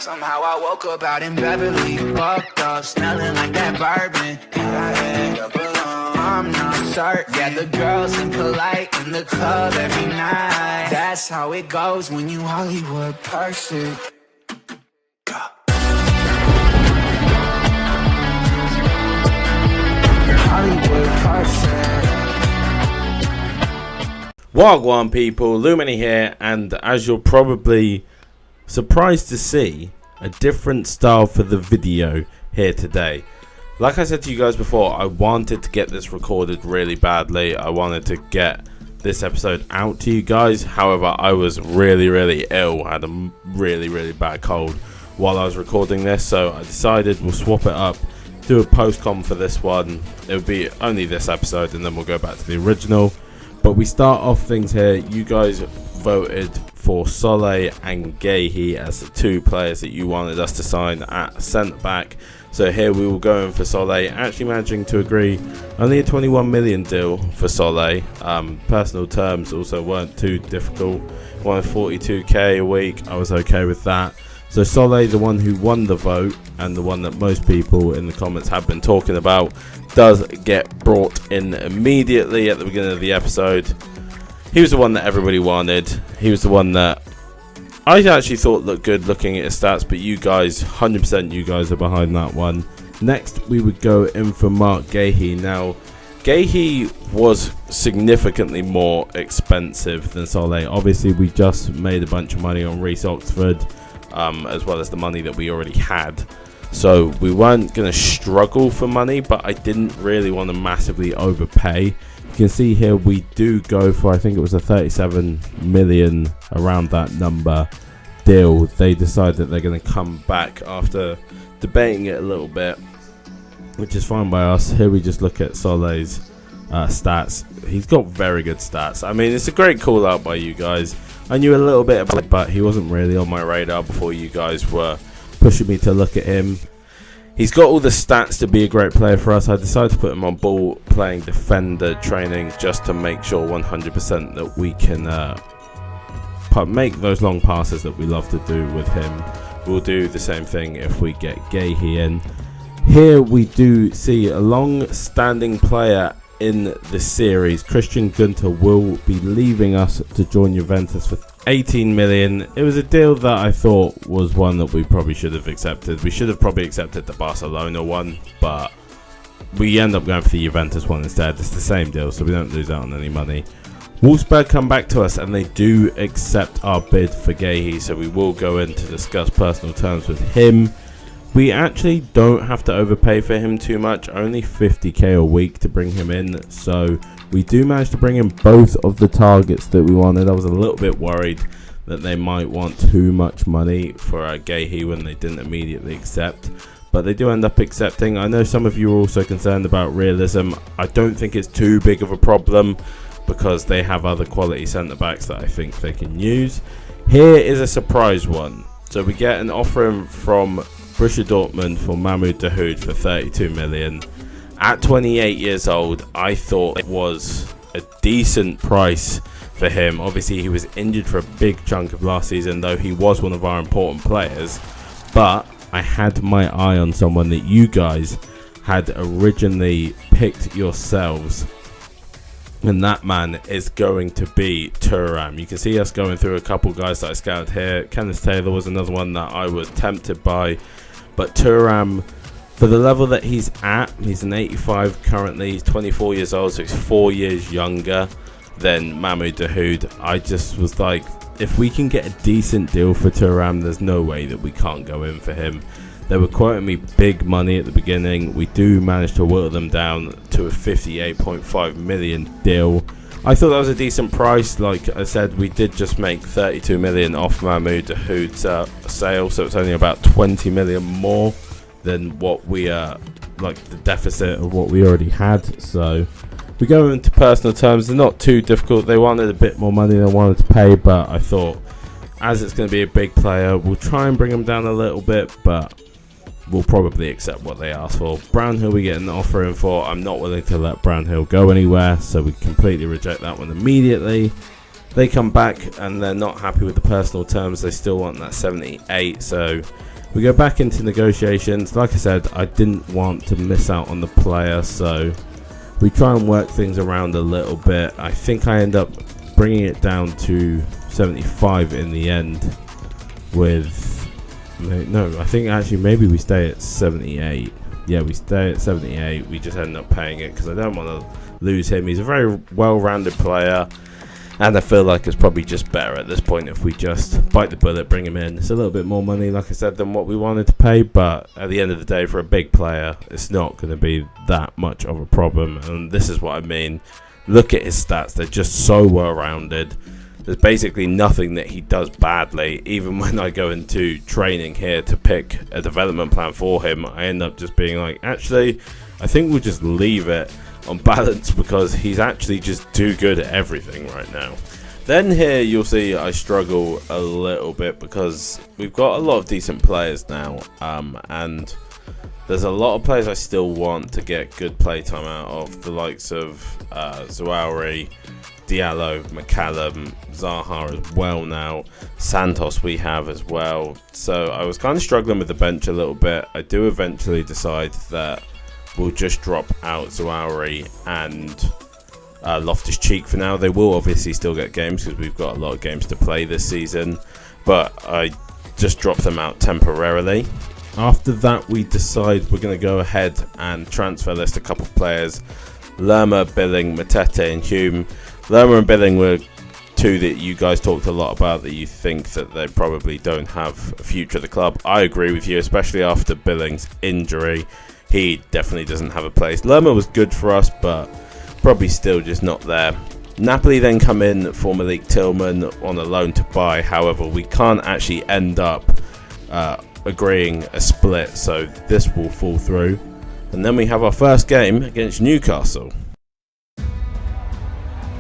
Somehow I woke up out in Beverly, fucked up, smelling like that bourbon. And I end up alone. I'm not certain. Yeah, the girls impolite in the club every night. That's how it goes when you Hollywood person. Hollywood person. Wagwan people, Lumini here, and as you're probably surprised to see, a different style for the video here today. Like I said to you guys before, I wanted to get this recorded really badly. I wanted to get this episode out to you guys. However, I was really ill. I had a really bad cold while I was recording this, so I decided we'll swap it up, do a post-com for this one. It'll be only this episode and then we'll go back to the original. But we start off things here. You guys voted for Solé and Gehi as the two players that you wanted us to sign at centre back. So here we will go in for Solé, actually managing to agree only a 21 million deal for Solé. Personal terms also weren't too difficult. Wanted 42k a week. I was okay with that. So Solé, the one who won the vote and the one that most people in the comments have been talking about, does get brought in immediately at the beginning of the episode. He was the one that everybody wanted. He was the one that I actually thought looked good looking at his stats, but you guys, 100% you guys are behind that one. Next, we would go in for Mark Gehi. Now, Gehi was significantly more expensive than Solé. Obviously, we just made a bunch of money on Reece Oxford, as well as the money that we already had. So we weren't going to struggle for money, but I didn't really want to massively overpay. You can see here we do go for, I think it was a 37 million, around that number, deal. They decide that they're going to come back after debating it a little bit, which is fine by us. Here we just look at Solé's stats. He's got very good stats. I mean, it's a great call out by you guys. I knew a little bit about it, but he wasn't really on my radar before you guys were pushing me to look at him. He's got all the stats to be a great player for us. I decided to put him on ball playing defender training just to make sure 100% that we can make those long passes that we love to do with him. We'll do the same thing if we get Gehi in. Here we do see a long-standing player in the series. Christian Gunter will be leaving us to join Juventus for 18 million. It was a deal that I thought was one that we probably should have accepted. We should have probably accepted the Barcelona one, but we end up going for the Juventus one instead. It's the same deal, so we don't lose out on any money. Wolfsburg come back to us and they do accept our bid for Gehi, so we will go in to discuss personal terms with him. We actually don't have to overpay for him too much, only 50k a week to bring him in, so we do manage to bring in both of the targets that we wanted. I was a little bit worried that they might want too much money for Gehi when they didn't immediately accept, but they do end up accepting. I know some of you are also concerned about realism. I don't think it's too big of a problem because they have other quality centre-backs that I think they can use. Here is a surprise one. So we get an offer from Borussia Dortmund for Mahmoud Dahoud for 32 million. At 28 years old, I thought it was a decent price for him. Obviously, he was injured for a big chunk of last season, though he was one of our important players. But I had my eye on someone that you guys had originally picked yourselves, and that man is going to be Thuram. You can see us going through a couple guys that I scouted here. Kenneth Taylor was another one that I was tempted by. But Thuram, for the level that he's at, he's an 85 currently. He's 24 years old, so he's 4 years younger than Mahmoud Dahoud. I just was like, if we can get a decent deal for Thuram, there's no way that we can't go in for him. They were quoting me big money at the beginning. We do manage to whittle them down to a 58.5 million deal. I thought that was a decent price. Like I said, we did just make 32 million off Mahmoud Dahoud's sale, so it's only about 20 million more than what we like the deficit of what we already had. So we go into personal terms. They're not too difficult. They wanted a bit more money than they wanted to pay, but I thought as it's going to be a big player, we'll try and bring them down a little bit, but we'll probably accept what they ask for. Brownhill we get an offer in for. I'm not willing to let Brownhill go anywhere, so we completely reject that one immediately. They come back and they're not happy with the personal terms. They still want that 78, so We go back into negotiations. Like I said, I didn't want to miss out on the player, so we try and work things around a little bit. I think I end up bringing it down to 75 in the end with... No, I think actually maybe we stay at 78. Yeah, we stay at 78. We just end up paying it because I don't want to lose him. He's a very well-rounded player. And I feel like it's probably just better at this point if we just bite the bullet, bring him in. It's a little bit more money, like I said, than what we wanted to pay. But at the end of the day, for a big player, it's not going to be that much of a problem. And this is what I mean. Look at his stats. They're just so well-rounded. There's basically nothing that he does badly. Even when I go into training here to pick a development plan for him, I end up just being like, actually, I think we'll just leave it on balance because he's actually just too good at everything right now. Then here you'll see I struggle a little bit because we've got a lot of decent players now, and there's a lot of players I still want to get good playtime out of, the likes of Zawari, Diallo, McCallum, Zaha as well now, Santos we have as well. So I was kind of struggling with the bench a little bit. I do eventually decide that we'll just drop out Zawari and Loftus-Cheek for now. They will obviously still get games because we've got a lot of games to play this season, but I just drop them out temporarily. After that, we decide we're going to go ahead and transfer list a couple of players. Lerma, Billing, Matete and Hume. Lerma and Billing were two that you guys talked a lot about, that you think that they probably don't have a future at the club. I agree with you, especially after Billing's injury. He definitely doesn't have a place. Lerma was good for us, but probably still just not there. Napoli then come in for Malik Tillman on a loan to buy. However, we can't actually end up agreeing a split, so this will fall through. And then we have our first game against Newcastle.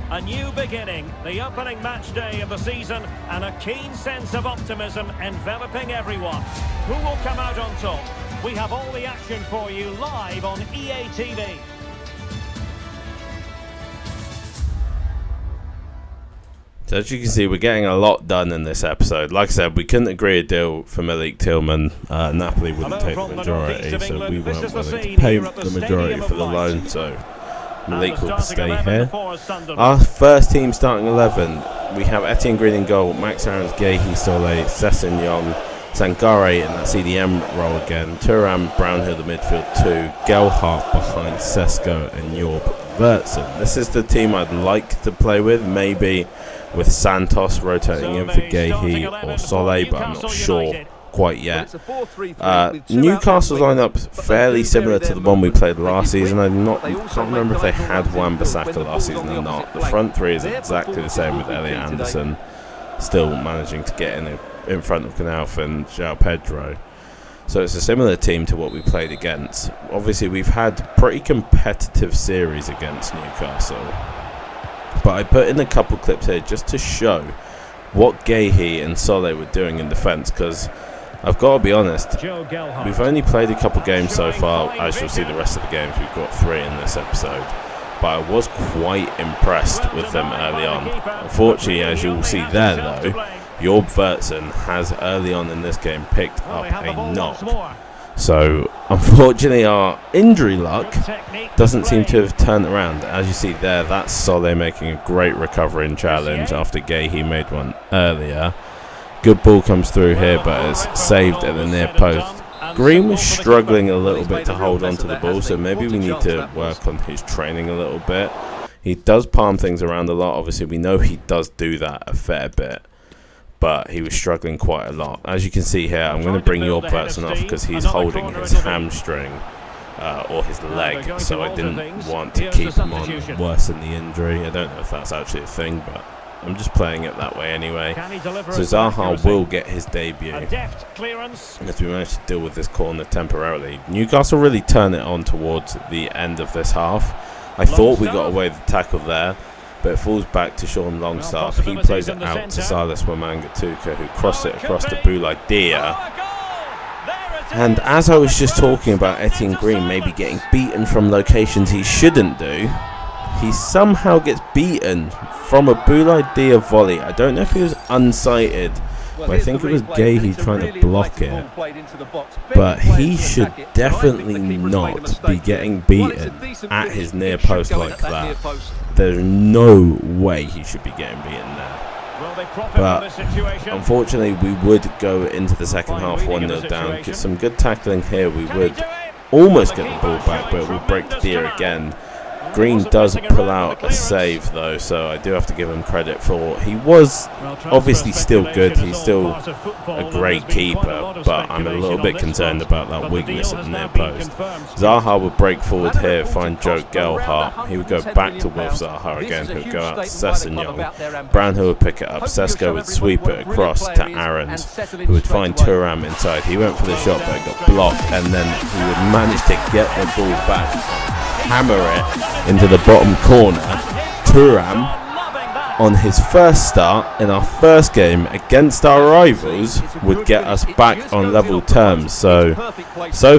A new beginning, the opening match day of the season, and a keen sense of optimism enveloping everyone. Who will come out on top? We have all the action for you live on EA TV. So as you can see, we're getting a lot done in this episode. Like I said, we couldn't agree a deal for Malik Tillman. Napoli wouldn't take the majority, so we weren't willing to pay the majority for the loan, so Malik will stay here. Our first team starting 11, we have Etienne Green in goal, Max Aarons, Guehi, Sole, Sessegnon, Sangare in that CDM role again, Thuram, Brownhill the midfield 2, Gelhardt behind Sesko and Jorb Vertsen. This is the team I'd like to play with, maybe with Santos rotating in for Guehi or Sole, but I'm not sure quite yet. Newcastle's lineup fairly similar to the one we played last season. I can't remember if they had Wan-Bissaka last season or not. The front three is exactly the same, with Elliot Anderson still managing to get in front of Knauf and João Pedro. So it's a similar team to what we played against. Obviously we've had pretty competitive series against Newcastle, but I put in a couple clips here just to show what Guehi and Sole were doing in defence, because I've got to be honest, we've only played a couple games so far. As you'll see the rest of the games, we've got 3 in this episode, but I was quite impressed with them early on. Unfortunately, as you'll see there though, Jorb Vertsen has early on in this game picked up a knock. So unfortunately our injury luck doesn't seem to have turned around. As you see there, that's Sole making a great recovery and challenge after Guehi made one earlier. Good ball comes through here, but it's saved at the near post. Green was struggling a little bit to hold on to the ball, so maybe we need to work on his training a little bit. He does palm things around a lot. Obviously we know he does do that a fair bit, but he was struggling quite a lot. As you can see here, I'm going to bring Jorb Vertsen off because he's holding his hamstring or his leg, so I didn't want to keep him on and worsen the injury. I don't know if that's actually a thing, but I'm just playing it that way anyway. So Zaha will get his debut as we manage to deal with this corner temporarily. Newcastle really turn it on towards the end of this half. I thought we got away with the tackle there, but it falls back to Sean Longstaff. He plays it out to Silas Wamangituka, who crossed it across to Boulaye Dia. And as I was just talking about Etienne Green maybe getting beaten from locations he shouldn't do, he somehow gets beaten from a Boulaye Dia volley. I don't know if he was unsighted, but I think it was Gahey trying to block it. But he should definitely not be getting beaten at his near post like that. There's no way he should be getting beaten there. But unfortunately, we would go into the second half 1-0 down. Get some good tackling here. We would almost get the ball back, but we break the deer again. Green does pull out a save though, so I do have to give him credit for. He was obviously still good. He's still a great keeper, but I'm a little bit concerned about that weakness at the near post. Zaha would break forward here, find Joe Gelhardt. He would go back to Wilf Zaha again, who would go out to Sessegnon. Brownhill would pick it up. Sesko would sweep it across to Aarons, who would find Thuram inside. He went for the shot, but it got blocked, and then he would manage to get the ball back, hammer it into the bottom corner. Thuram, on his first start in our first game against our rivals, would get us back on level terms. So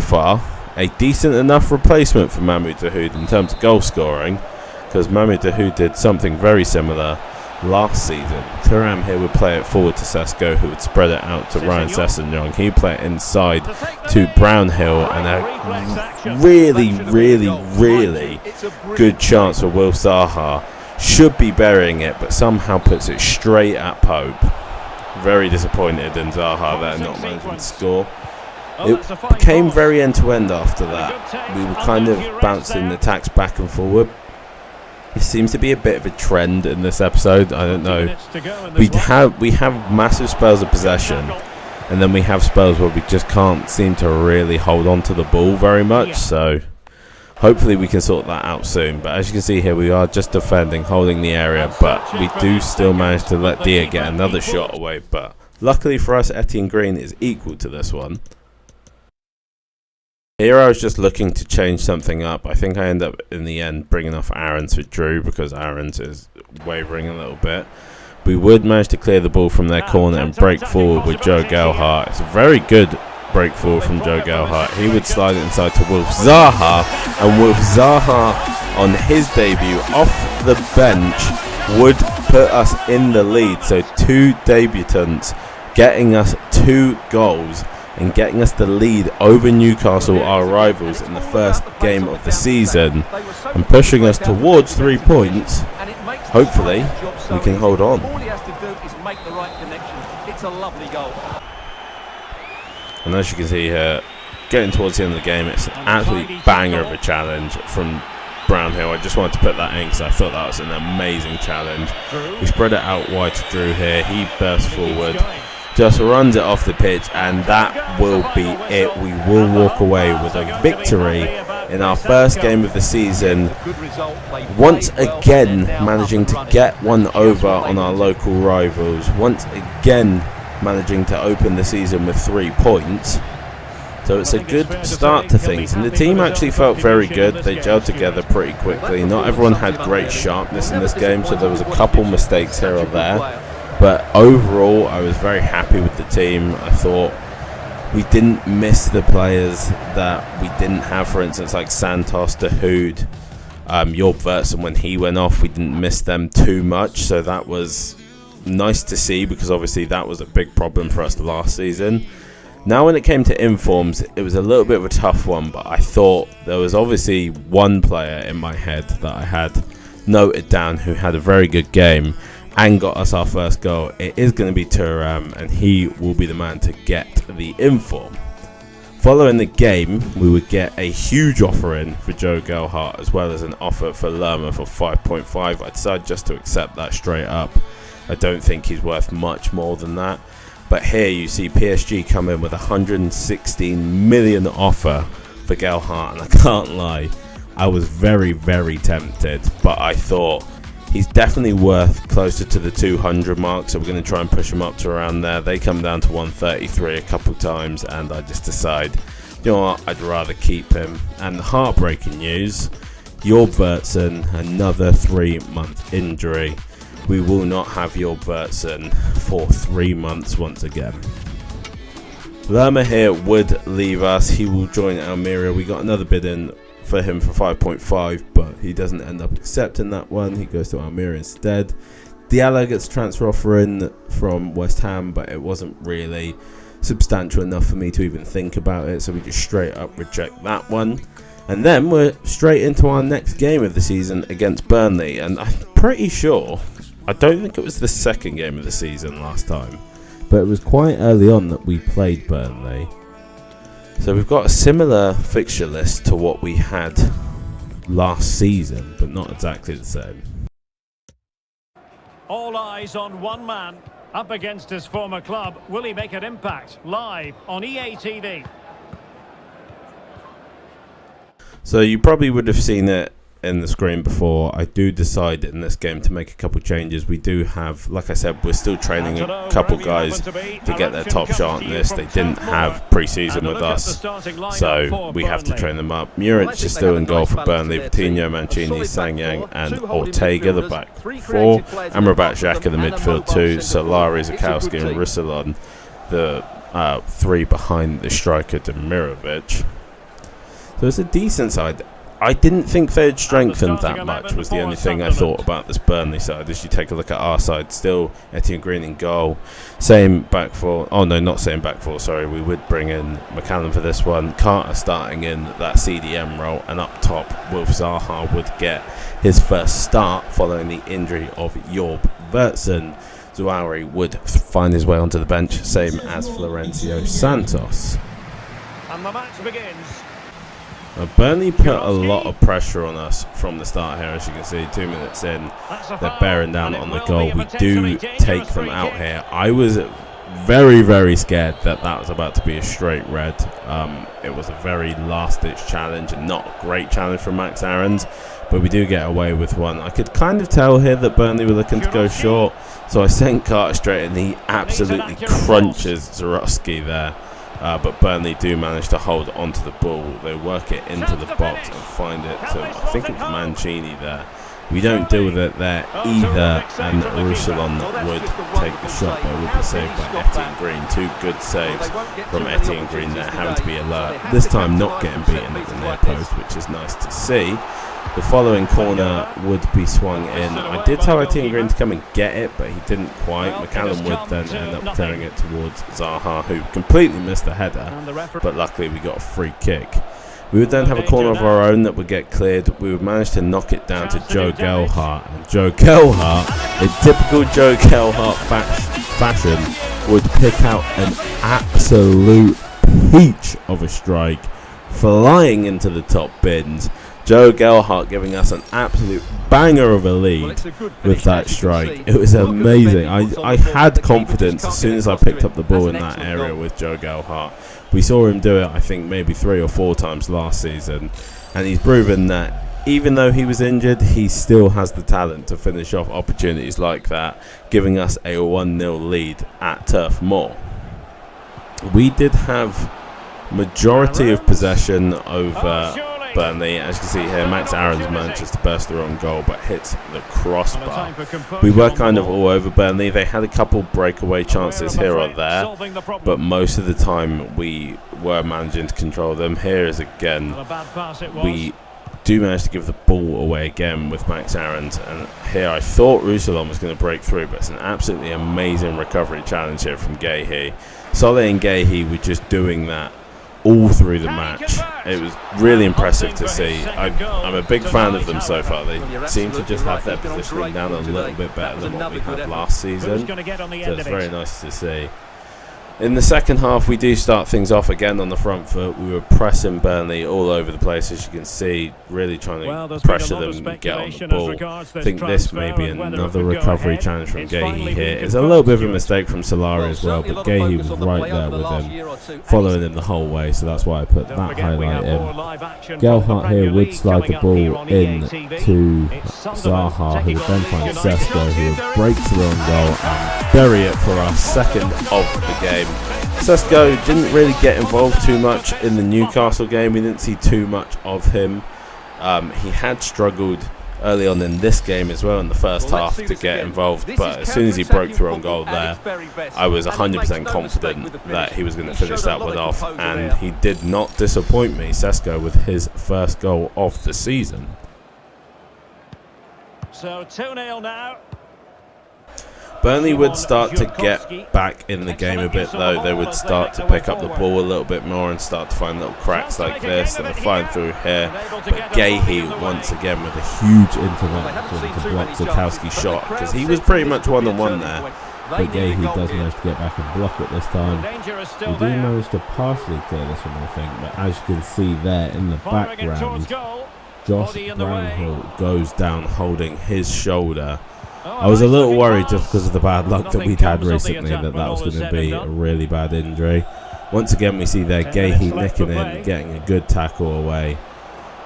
far, a decent enough replacement for Mahmoud Dahoud in terms of goal scoring, because Mahmoud Dahoud did something very similar last season. Thuram here would play it forward to Sesko, who would spread it out to Ryan Sessegnon. He'd play it inside to Brownhill, and a really good chance for Wilf Zaha. Should be burying it, but somehow puts it straight at Pope. Very disappointed in Zaha there, not managing to score. It became very end-to-end after that. We were kind of bouncing the attacks back and forward. It seems to be a bit of a trend in this episode. I don't know. We have massive spells of possession, and then we have spells where we just can't seem to really hold on to the ball very much. So hopefully we can sort that out soon. But as you can see here, we are just defending, holding the area, but we do still manage to let Dia get another shot away. But luckily for us, Etienne Green is equal to this one. Here I was just looking to change something up. I think I end up in the end bringing off Aarons for Drew, because Aarons is wavering a little bit. We would manage to clear the ball from their corner and break forward with Joe Gelhardt. It's a very good break forward from Joe Gelhardt. He would slide it inside to Wilf Zaha, and Wilf Zaha on his debut off the bench would put us in the lead. So 2 debutants getting us 2 goals and getting us the lead over Newcastle, our rivals, in the first game of the season, and pushing us towards 3 points. Hopefully we can hold on. All he has to do is make the right connection. It's a lovely goal. And as you can see here, getting towards the end of the game, it's an absolute banger of a challenge from Brownhill. I just wanted to put that in because I thought that was an amazing challenge. We spread it out wide to Drew here. He bursts forward, just runs it off the pitch, and that will be it. We will walk away with a victory in our first game of the season, once again managing to get one over on our local rivals, once again managing to open the season with 3 points. So it's a good start to things, and the team actually felt very good. They gelled together pretty quickly. Not everyone had great sharpness in this game, so there was a couple mistakes here or there. But overall, I was very happy with the team. I thought we didn't miss the players that we didn't have, for instance, like Santos, Dahoud, Jorb Vertsen. When he went off, we didn't miss them too much. So that was nice to see, because obviously that was a big problem for us last season. Now when it came to informs, it was a little bit of a tough one, but I thought there was obviously one player in my head that I had noted down who had a very good game and got us our first goal. It is going to be Thuram, and he will be the man to get the inform. Following the game, we would get a huge offer in for Joe Gelhardt, as well as an offer for Lerma for 5.5. I decided just to accept that straight up. I don't think he's worth much more than that. But here you see PSG come in with a 116 million offer for Gelhardt, and I can't lie, I was very, very tempted, but I thought he's definitely worth closer to the 200 mark, so we're going to try and push him up to around there. They come down to 133 a couple times, and I just decide, you know what, I'd rather keep him. And the heartbreaking news, Jorb Vertsen, another 3-month injury. We will not have Jorb Vertsen for 3 months once again. Lerma here would leave us. He will join Almeria. We got another bid in for him for 5.5, but he doesn't end up accepting that one. He goes to Almeria instead. Diallo gets a transfer offer in from West Ham, but it wasn't really substantial enough for me to even think about it, so we just straight up reject that one. And then we're straight into our next game of the season against Burnley, and I'm pretty sure, I don't think it was the second game of the season last time, but it was quite early on that we played Burnley. So we've got a similar fixture list to what we had last season, but not exactly the same. All eyes on one man up against his former club. Will he make an impact? Live on EA TV. So you probably would have seen it in the screen before. I do decide in this game to make a couple changes. We do have, like I said, we're still training a couple guys to get their top shot on this. They didn't have pre-season with us, so we have to train them up. Muric is still in goal for Burnley. Coutinho, Mancini, Sanyang and Ortega, the back four. Amrabat, Xhaka, the midfield two. Solari, Zakowski and Ruslan, the three behind the striker Demirovic. So it's a decent side. I didn't think they'd strengthened that much, was the only thing I thought about this Burnley side. As you take a look at our side, still Etienne Green in goal. Same back four. Oh no, not same back four, sorry. We would bring in McCallum for this one. Carter starting in that CDM role. And up top, Wilf Zaha would get his first start following the injury of Jorb Vertsen. Zouari would find his way onto the bench, same as Florencio Santos. And the match begins. Burnley put a lot of pressure on us from the start here, as you can see. 2 minutes in, they're bearing down on the goal. We do take them out here. I was very, very scared that that was about to be a straight red. It was a very last-ditch challenge and not a great challenge from Max Aarons, but we do get away with one. I could kind of tell here that Burnley were looking to go short, so I sent Carter straight and he absolutely crunches Zorowski there. But Burnley do manage to hold onto the ball. They work it into the box and find it to, I think it was Mancini there. We don't deal with it there either, and Ruslan would take the shot, but it would be saved by Etienne Green. Two good saves from Etienne Green there, having to be alert. This time not getting beaten at the near post, which is nice to see. The following corner would be swung in. I did tell Etienne Green to come and get it, but he didn't quite. McCallum would then end up clearing it towards Zaha, who completely missed the header, but luckily we got a free kick. We would then have a corner of our own that would get cleared. We would manage to knock it down to Joe Gelhardt. And Joe Gelhardt, in typical Joe Gelhardt fashion, would pick out an absolute peach of a strike, flying into the top bins. Joe Gelhardt giving us an absolute banger of a lead with that strike. It was amazing. I had confidence as soon as I picked up the ball in that area with Joe Gelhardt. We saw him do it, I think, maybe 3 or 4 times last season. And he's proven that even though he was injured, he still has the talent to finish off opportunities like that, giving us a 1-0 lead at Turf Moor. We did have majority of possession over Burnley. As you can see here, Max Aarons manages to burst the wrong goal but hits the crossbar. We were kind of all over Burnley. They had a couple breakaway chances here or there, but most of the time we were managing to control them. Here is again, we do manage to give the ball away again with Max Aarons, and here I thought Ruslan was going to break through, but it's an absolutely amazing recovery challenge here from Guéhi. Solé and Guéhi were just doing that all through the match. It was really impressive to see. I'm a big fan of them so far. They seem to just have their positioning down a little bit better than what we had last season, so it's very nice to see. In the second half, we do start things off again on the front foot. We were pressing Burnley all over the place, as you can see, really trying to pressure them and get on the ball. I think this may be another recovery challenge from Guéhi here. It's a little bit of a mistake from Solari as well, but Guéhi was right there with him, following him the whole way, so that's why I put that highlight in. Gelhardt here would slide the ball in to Zaha, who would then find Sesko, who would break through on goal and bury it for our second of the game. Sesko didn't really get involved too much in the Newcastle game. We didn't see too much of him. He had struggled early on in this game as well in the first half to get involved, but as soon as he broke through on goal there, I was 100% confident that he was going to finish that one off, and he did not disappoint me. Sesko with his first goal of the season. So 2-0 now. Burnley would start to get back in the game a bit though. They would start to pick up the ball a little bit more and start to find little cracks like this, and they're flying through here. But Gahey once again with a huge intervention to block Zakowski's shot, because he was pretty much one-on-one there. But Gahey does manage to get back and block it this time. We do manage to partially clear this one, I think, but as you can see there in the background, Josh Brownhill goes down holding his shoulder. I was a little worried just because of the bad luck that we'd had recently that was going to be a really bad injury. Once again we see there Gahey nicking in, getting a good tackle away.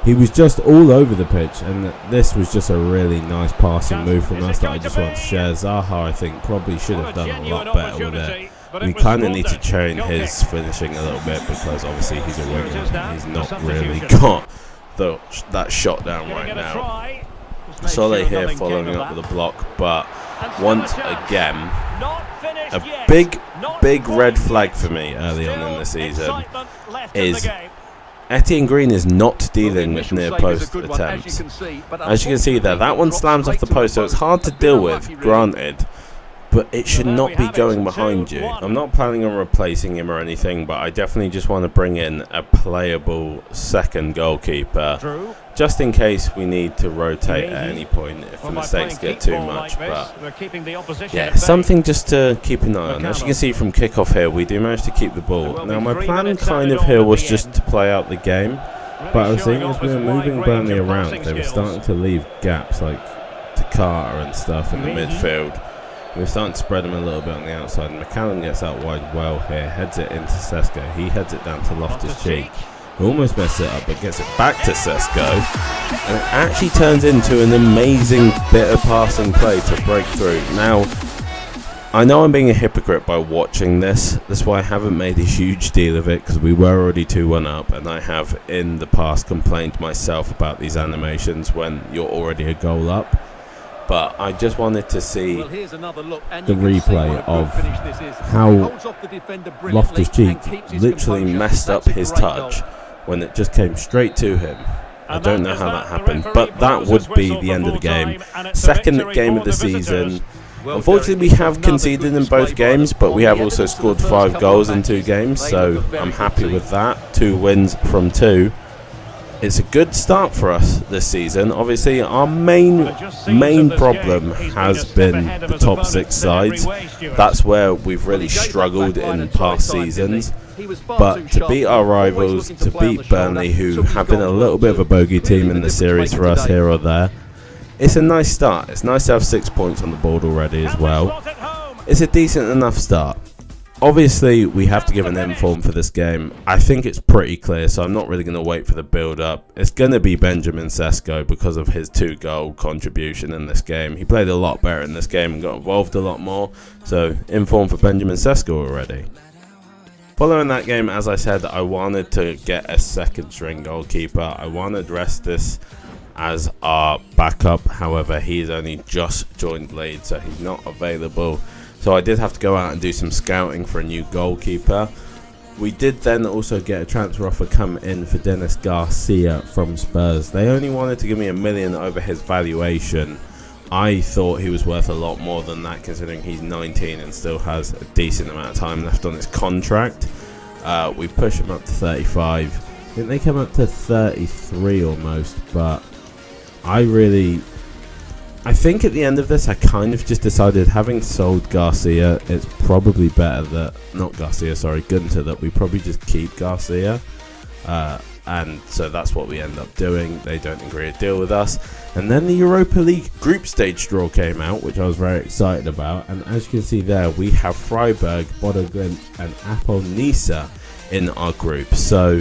He was just all over the pitch, and this was just a really nice passing move from us that I just want to share. Zaha, I think, probably should have done a lot better with it. We kind of need to train his finishing a little bit, because obviously he's a winger and he's not really got that shot down right now. Solé here following up with a block, but once again, a big red flag for me early on in the season is Etienne Green is not dealing with near post attempts. As you can see there, that one slams off the post, so it's hard to deal with, granted, but it should not be going behind you. I'm not planning on replacing him or anything, but I definitely just want to bring in a playable second goalkeeper, just in case we need to rotate at any point if the mistakes get too much. But yeah, something just to keep an eye on. As you can see from kickoff here, we do manage to keep the ball. Now my plan kind of here was just to play out the game, but I was seeing as we were moving Burnley around, they were starting to leave gaps like to Carter and stuff in the midfield. We're starting to spread him a little bit on the outside, and McCallum gets out wide well here, heads it into Sesko. He heads it down to Loftus-Cheek, who almost messed it up but gets it back to Sesko, and it actually turns into an amazing bit of passing play to break through. Now, I know I'm being a hypocrite by watching this. That's why I haven't made a huge deal of it, because we were already 2-1 up, and I have in the past complained myself about these animations when you're already a goal up. But I just wanted to see the replay of how Loftus-Cheek literally messed up his touch when it just came straight to him. I don't know how that happened, but that would be the end of the game. Second game of the season. Unfortunately, we have conceded in both games, but we have also scored 5 goals in 2 games, so I'm happy with that. 2 wins from 2. It's a good start for us this season. Obviously, our main problem has been the top 6 sides. That's where we've really struggled in past seasons. But to beat our rivals, to beat Burnley, who have been a little bit of a bogey team in the series for us here or there, it's a nice start. It's nice to have 6 points on the board already as well. It's a decent enough start. Obviously, we have to give an inform for this game. I think it's pretty clear, so I'm not really going to wait for the build-up. It's going to be Benjamin Sesko because of his 2-goal contribution in this game. He played a lot better in this game and got involved a lot more, so inform for Benjamin Sesko already. Following that game, as I said, I wanted to get a second-string goalkeeper. I wanted Restis as our backup. However, he's only just joined Leeds, so he's not available. So I did have to go out and do some scouting for a new goalkeeper. We did then also get a transfer offer come in for Dennis Garcia from Spurs. They only wanted to give me $1 million over his valuation. I thought he was worth a lot more than that, considering he's 19 and still has a decent amount of time left on his contract. We pushed him up to 35. I think they came up to 33 almost, but I think at the end of this, I kind of just decided, having sold Garcia, it's probably better that, Gunter, that we probably just keep Garcia. And so that's what we end up doing. They don't agree to deal with us. And then the Europa League group stage draw came out, which I was very excited about. And as you can see there, we have Freiburg, Bodo Glimt and Apple Nisa in our group. So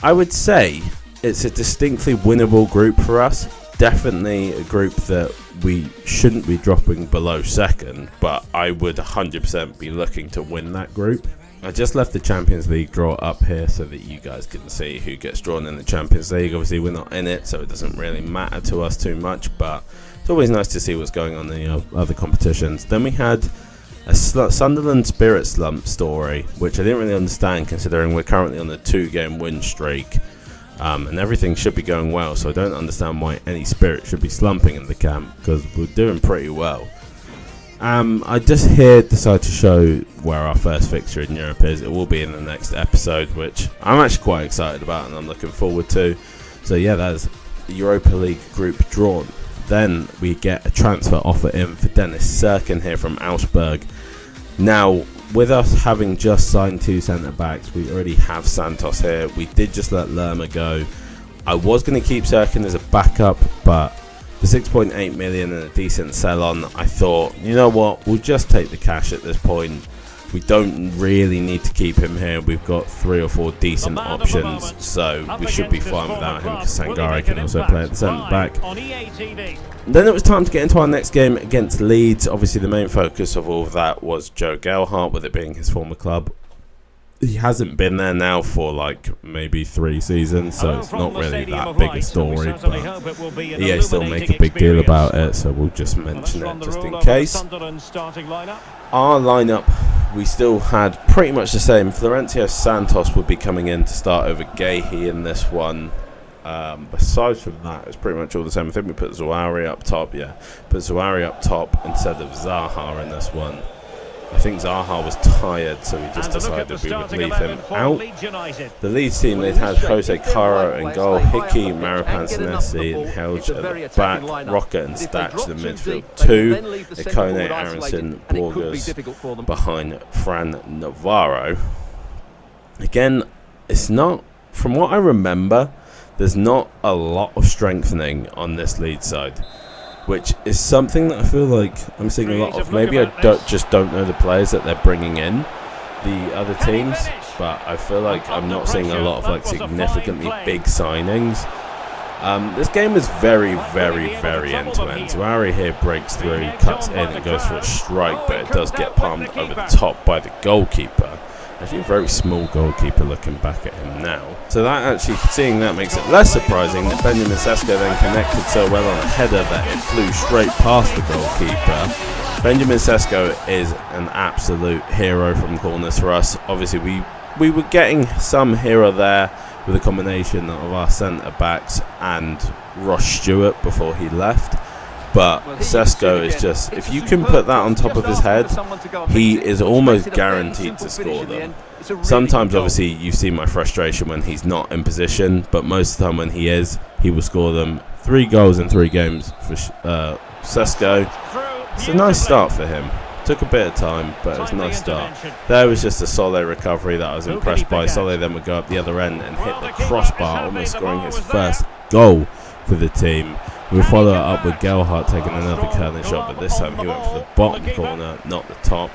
I would say it's a distinctly winnable group for us. Definitely a group that we shouldn't be dropping below second, but I would 100% be looking to win that group. I just left the Champions League draw up here so that you guys can see who gets drawn in the Champions League. Obviously, we're not in it, so it doesn't really matter to us too much, but it's always nice to see what's going on in the other competitions. Then we had a Sunderland Spirit slump story, which I didn't really understand, considering we're currently on a 2-game win streak. And everything should be going well, so I don't understand why any spirit should be slumping in the camp, because we're doing pretty well. I just here decided to show where our first fixture in Europe is. It will be in the next episode, which I'm actually quite excited about and I'm looking forward to. So yeah, that's Europa League group drawn. Then we get a transfer offer in for Dennis Serkin here from Augsburg. Now, with us having just signed 2 centre-backs, we already have Santos here. We did just let Lerma go. I was going to keep Serkin as a backup, but for 6.8 million and a decent sell-on, I thought, you know what, we'll just take the cash at this point. We don't really need to keep him here. We've got 3 or 4 decent options, so we should be fine without him, because Sangare can also play at the centre-back. Then it was time to get into our next game against Leeds. Obviously, the main focus of all of that was Joe Gelhardt, with it being his former club. He hasn't been there now for like maybe 3 seasons, so it's not really that big a story, but EA still make a big deal about it, so we'll just mention it just in case. Our lineup, we still had pretty much the same. Florencio Santos would be coming in to start over Gahey in this one. Besides from that, it's pretty much all the same. I think we put Zawari up top, put Zawari up top instead of Zaha in this one. I think Zaha was tired, so we just decided we would leave him out. The Leeds team, they'd had Jose Caro in goal, Hickey, Maripan Senesi and Helge at the back, Roca and Statch in the midfield 2, Ikone, Aronson, Borges behind Fran Navarro. Again, it's not, from what I remember, there's not a lot of strengthening on this Leeds side, which is something that I feel like I'm seeing a lot of. Maybe I just don't know the players that they're bringing in, the other teams, but I feel like I'm not seeing a lot of like significantly big signings. This game is very, very, very end-to-end. Zawari here breaks through, cuts in and goes for a strike, but it does get palmed over the top by the goalkeeper. Actually a very small goalkeeper looking back at him now. So that actually, seeing that makes it less surprising that Benjamin Sesko then connected so well on a header that it flew straight past the goalkeeper. Benjamin Sesko is an absolute hero from corners for us. Obviously we were getting some hero there with a combination of our centre-backs and Ross Stewart before he left. But Sesko is just, if you can put that on top of his head, he is almost guaranteed to score them. Sometimes, obviously, you see my frustration when he's not in position, but most of the time when he is, he will score them. 3 goals in 3 games for Sesko. It's a nice start for him. Took a bit of time, but it's a nice start. There was just a Solé recovery that I was impressed by. Solé then would go up the other end and hit the crossbar, almost scoring his first goal for the team. We'll follow it up with Gelhardt taking another curling shot, but this time he went for the bottom corner, not the top.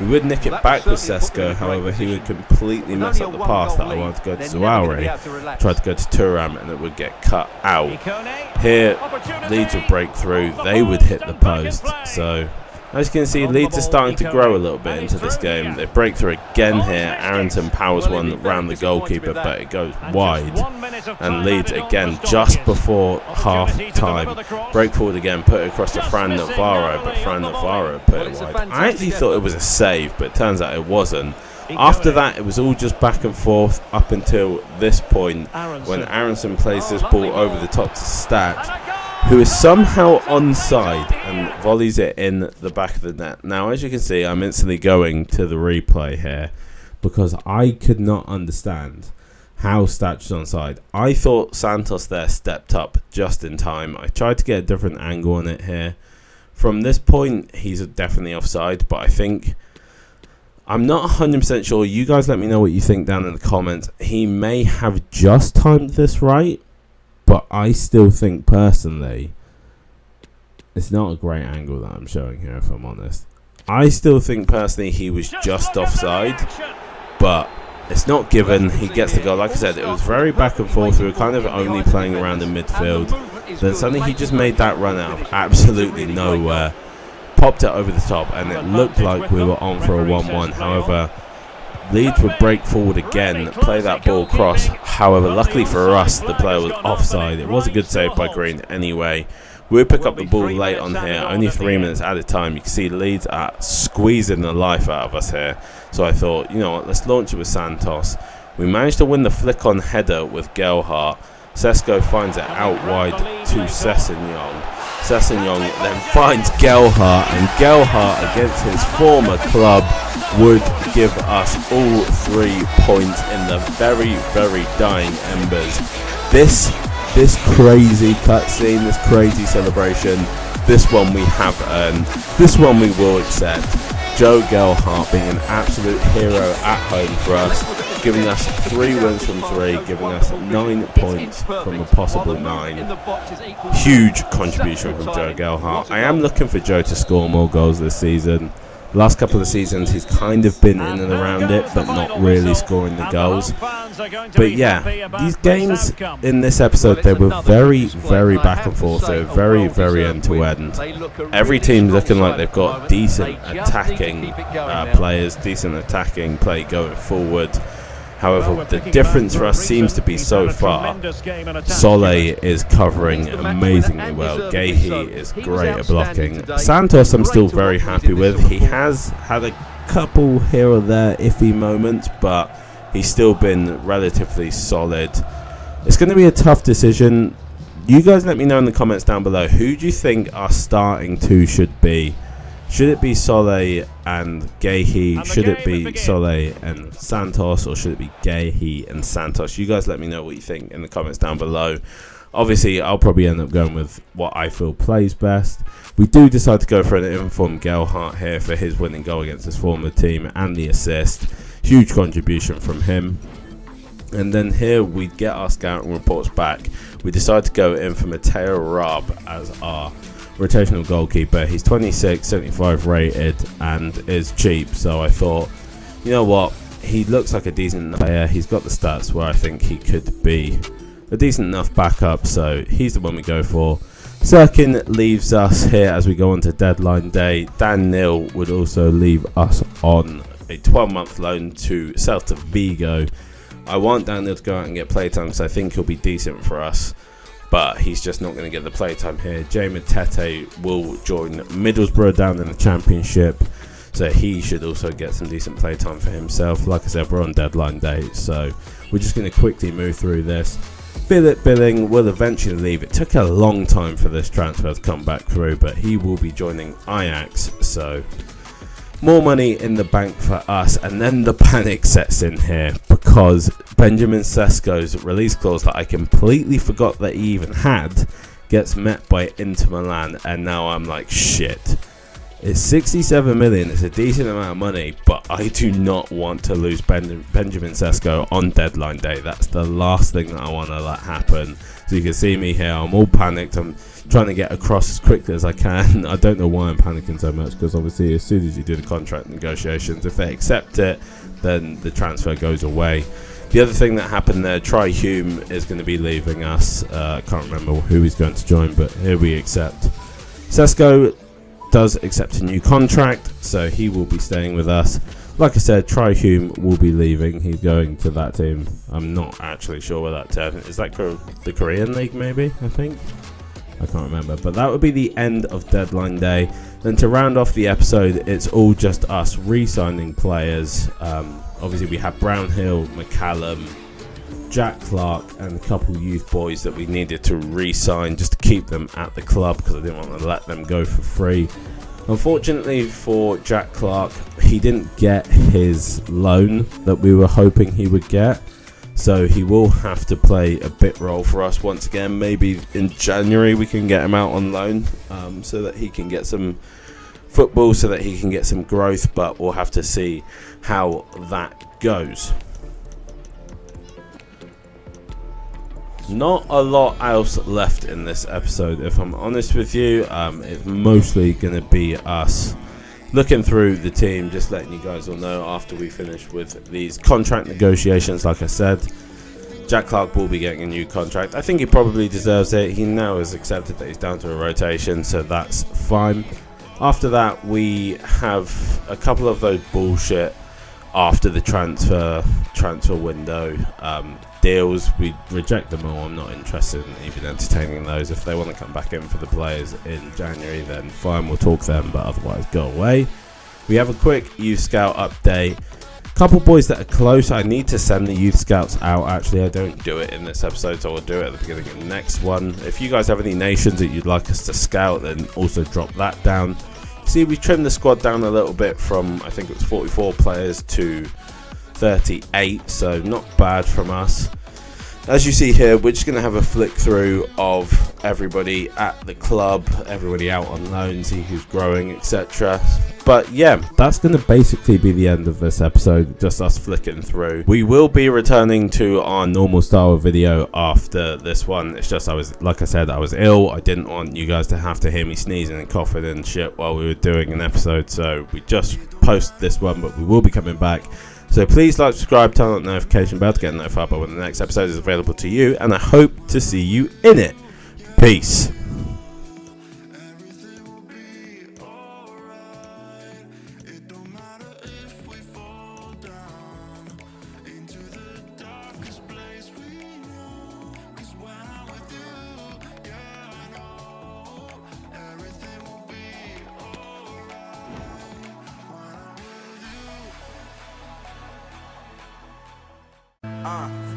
We would nick it back with Sesko, however he would completely mess up the pass that I wanted to go to Zawari, tried to go to Thuram and it would get cut out. Here, Leeds would break through, they would hit the post, so as you can see, Leeds are starting to grow a little bit into this game. They break through again here. Aronson powers one round the goalkeeper, but it goes wide. And Leeds again, just before half time, break forward again, put it across to Fran Navarro, but Fran Navarro put it wide. I actually thought it was a save, but it turns out it wasn't. After that, it was all just back and forth up until this point, when Aronson plays this ball over the top to Statch, who is somehow onside and volleys it in the back of the net. Now, as you can see, I'm instantly going to the replay here because I could not understand how Statch was onside. I thought Santos there stepped up just in time. I tried to get a different angle on it here. From this point, he's definitely offside, but I think, I'm not 100% sure. You guys let me know what you think down in the comments. He may have just timed this right, but I still think personally it's not a great angle that I'm showing here, if I'm honest. I still think personally he was just offside, but it's not given. He gets the goal. Like I said, it was very back and forth. We were kind of only playing around in midfield. Then suddenly he just made that run out of absolutely nowhere, popped it over the top, and it looked like we were on for a 1-1. However, Leeds would break forward again, play that ball across. However, luckily for us, the player was offside. It was a good save by Green anyway. We'll pick up the ball late on here, only 3 minutes at a time. You can see Leeds are squeezing the life out of us here. So I thought, you know what, let's launch it with Santos. We managed to win the flick-on header with Gelhardt. Sesko finds it out wide to Sessegnon. Sessegnon then finds Gelhardt, and Gelhardt against his former club would give us all 3 points in the very, very dying embers. This crazy cutscene, this crazy celebration, this one we have earned, this one we will accept. Joe Gelhardt being an absolute hero at home for us, giving us 3 wins from 3, giving us 9 points from a possible 9. Huge contribution from Joe Gelhardt. I am looking for Joe to score more goals this season. The last couple of seasons he's kind of been in and around it, but not really scoring the goals. But yeah, these games in this episode, they were very, very back and forth. They were very, very end to end. Every team looking like they've got decent attacking players, decent attacking play going forward. However, the difference for us seems to be so far, Solé is covering amazingly well. Gehi is great at blocking. Santos I'm still very happy with. He has had a couple here or there iffy moments, but he's still been relatively solid. It's going to be a tough decision. You guys let me know in the comments down below. Who do you think our starting 2 should be? Should it be Solé and Gehi? Should it be Solé and Santos? Or should it be Gehi and Santos? You guys let me know what you think in the comments down below. Obviously, I'll probably end up going with what I feel plays best. We do decide to go for an informed Gelhardt here for his winning goal against his former team and the assist. Huge contribution from him. And then here we get our scouting reports back. We decide to go in for Mateo Raab as our rotational goalkeeper. He's 26, 75 rated and is cheap, so I thought, you know what, he looks like a decent player. He's got the stats where I think he could be a decent enough backup, so he's the one we go for. Sirkin leaves us here as we go on to deadline day. Dan Neil would also leave us on a 12-month loan to Celta Vigo. I want Dan Neil to go out and get playtime because I think he'll be decent for us, but he's just not going to get the playtime here. Jay Matete will join Middlesbrough down in the Championship, so he should also get some decent playtime for himself. Like I said, we're on deadline day, so we're just going to quickly move through this. Philip Billing will eventually leave. It took a long time for this transfer to come back through, but he will be joining Ajax, so more money in the bank for us. And then the panic sets in here because Benjamin Sesko's release clause that I completely forgot that he even had gets met by Inter Milan, and now I'm like, shit. It's 67 million, it's a decent amount of money, but I do not want to lose Benjamin Sesko on deadline day. That's the last thing that I want to let happen. So you can see me here, I'm all panicked, I'm trying to get across as quickly as I can. I don't know why I'm panicking so much, because obviously as soon as you do the contract negotiations, if they accept it, then the transfer goes away. The other thing that happened there, Tri Hume is going to be leaving us. I can't remember who he's going to join, but here we accept. Sesko does accept a new contract, so he will be staying with us. Like I said, Tri Hume will be leaving. He's going to that team. I'm not actually sure where that team is. That the Korean League, maybe? I think. I can't remember. But that would be the end of deadline day. Then to round off the episode, it's all just us re-signing players. Obviously, we have Brownhill, McCallum, Jack Clark, and a couple youth boys that we needed to re-sign just to keep them at the club because I didn't want to let them go for free. Unfortunately for Jack Clark, he didn't get his loan that we were hoping he would get, so he will have to play a bit role for us once again. Maybe in January we can get him out on loan so that he can get some football, so that he can get some growth, but we'll have to see how that goes. Not a lot else left in this episode, if I'm honest with you. It's mostly going to be us looking through the team, just letting you guys all know after we finish with these contract negotiations. Like I said, Jack Clark will be getting a new contract. I think he probably deserves it. He now has accepted that he's down to a rotation, so that's fine. After that, we have a couple of those bullshit after the transfer window deals. We reject them all. I'm not interested in even entertaining those. If they want to come back in for the players in January, then fine, we'll talk them, but otherwise go away. We have a quick youth scout update. Couple boys that are close. I need to send the youth scouts out. Actually, I don't do it in this episode, so I'll do it at the beginning of the next one. If you guys have any nations that you'd like us to scout, then also drop that down. See, we trimmed the squad down a little bit from, I think it was 44 players to 38, so not bad from us. As you see here, we're just going to have a flick through of everybody at the club, everybody out on loan, see who's growing, etc. But yeah, that's going to basically be the end of this episode, just us flicking through. We will be returning to our normal style of video after this one. It's just like I said, I was ill. I didn't want you guys to have to hear me sneezing and coughing and shit while we were doing an episode, so we just posted this one, but we will be coming back. So please like, subscribe, turn on the notification bell to get notified when the next episode is available to you, and I hope to see you in it. Peace.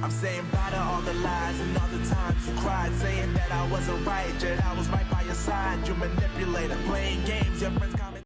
I'm saying bye to all the lies and all the times you cried, saying that I wasn't right, yet I was right by your side. You manipulator, playing games, your friends